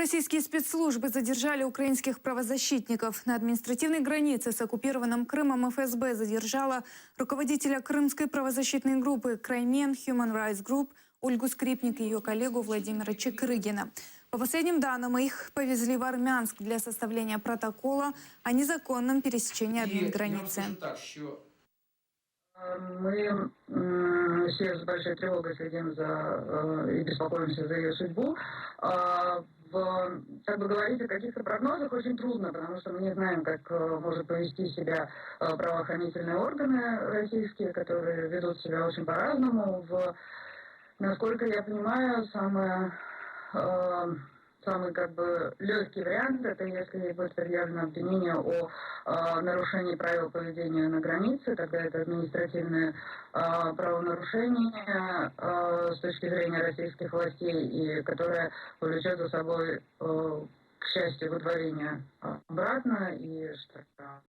Российские спецслужбы задержали украинских правозащитников. На административной границе с оккупированным Крымом ФСБ задержала руководителя крымской правозащитной группы «Краймен Human Rights Group» Ольгу Скрипник и ее коллегу Владимира Чекрыгина. По последним данным, их повезли в Армянск для составления протокола о незаконном пересечении админграницы. Мы все с большой тревогой следим и беспокоимся за ее судьбу. Как бы говорить о каких-то прогнозах очень трудно, потому что мы не знаем, как может повести себя правоохранительные органы российские, которые ведут себя очень по-разному. Насколько я понимаю, самый как бы легкий вариант — это если будет предъявлено обвинение о нарушении правил поведения на границе, тогда это административное правонарушение с точки зрения российских властей, и которое повлечет за собой, к счастью, выдворение обратно и штраф.